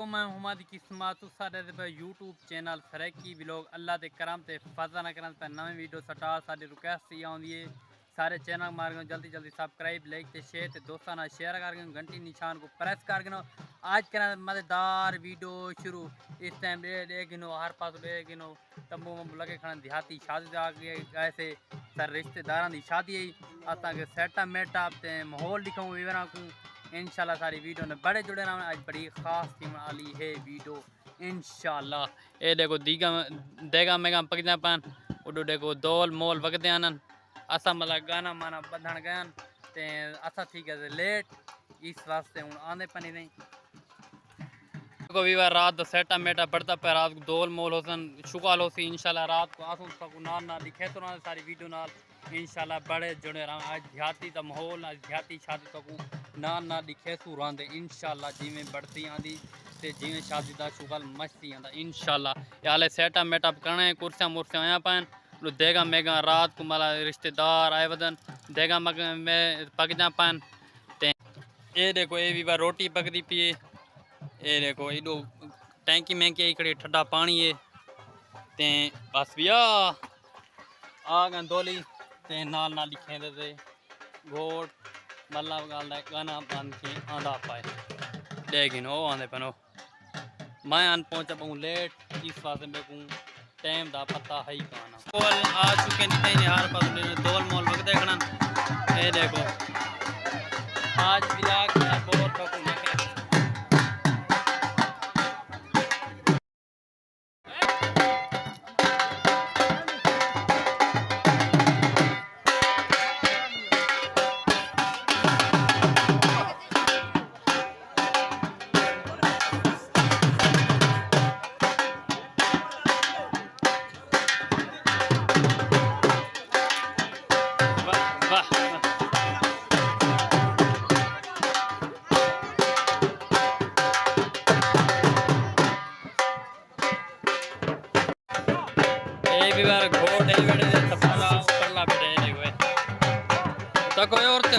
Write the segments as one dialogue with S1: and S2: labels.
S1: वालेकुम, मैं हुमाद किस्मत सारे यूट्यूब चैनल सरैकी व्लॉग अल्लाह के करम ते फजल न करन पे नवी वीडियो स्टार साडी रिक्वेस्ट ये आउंदी है सारे चैनल मार जल्दी जल्दी सब्सक्राइब लाइक ते शेयर ते दोस्तों ना शेयर कर घंटी निशान को प्रेस कर गिनो। आज करा मज़ेदार वीडियो शुरू इस टाइम गिनो हर पास गिनो तंबू वंबू लगे खड़ा देहाती शादी आ गए ऐसे सर रिश्तेदार की शादी आई असा के सेटअप मेटअप ते माहौल दिखाऊँ विवरा को इंशाल्लाह सारी वीडियो ने बड़े जुड़े रहना। आज बड़ी खास थी वाली है वीडियो इंशाल्लाह। ये देखो देगा मेगा पकजा पान उडो देखो दौल मोल वगदे आनन असा मतलब गाना माना बधन गया ते असा थी गए लेट इस वास्ते हूँ आंदे पनी नहीं को भी रात तो सेटा मेटा बढ़ता पे रात को दौल मोल होसन शुकाल होसी इंशाल्लाह रात को आसूं सबको नाल नाल दिखे तो ना सारी वीडियो नाल इंशाल्लाह बड़े जुड़े रहा। आज देहाती का माहौल आज देहाती शादी तक नाल नाल दिखे सू रहते इंशाल्लाह जिमें बढ़ती आँदी ते जिमें शादी का शुगल मस्ती आंदा इंशाल्लाह। याले सेटा मेटा करने कुर्सियाँ मुर्सियाँ आया पान देगा मेगा रात को मला रिश्तेदार आए वदन देगा मग में पक जा पान ते ये देखो ये भी बार रोटी पकदी पिए ये देखो एडो टैंकी महंकी इकड़े ठंडा पानी है ते बस भैया आ गए दोली ते नाल नाल लिखे दे घोट मतलब गाना बंद की आंदा पाए लेकिन वो आंदे पनो मैं अन पहुंचा पाऊँ लेट इस वास्ते मेरे को टाइम दा पता है ही गाना कोल आ चुके नहीं हर पास दौल मोल वक्त देखना। ये देखो आज ब्लॉग बहुत ठोकू घोट पड़ला बेटे तक औरते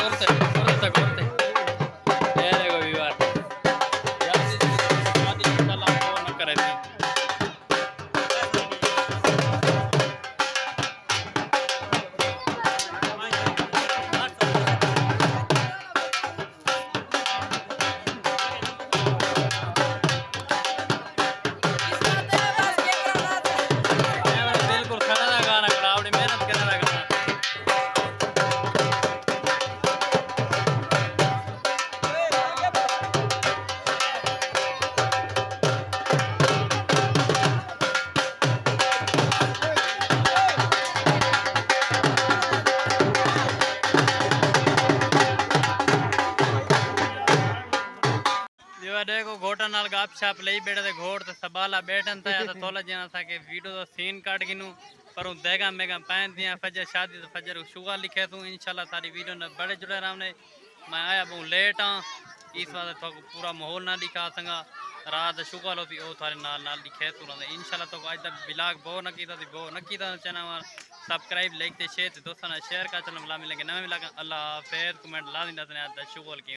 S1: देखो घोटा नाल गप शप ले बैठे थे घोट तो सबाला बैठन था तो तोला जना था कि वीडियो तो सीन काट गिनू पर देगा मेगा पैन दिया फजर शादी तो फजर शुगर लिखे तू इंशाल्लाह सारी वीडियो ने बड़े जुड़े रहने। मैं आया बहुत लेट हाँ इस वास्ते तो पूरा माहौल ना दिखा संगा रात शुगर होती वो थारे नाल नाल दिखे तू रहते इंशाल्लाह तो आज तक ब्लॉग बहुत न कीता चैनल सब्सक्राइब लाइक ते शेयर दोस्तों शेयर का चैनल मिला मिलेंगे नवे मिला अल्लाह हाफिज़ कमेंट ला दिन शुगर की।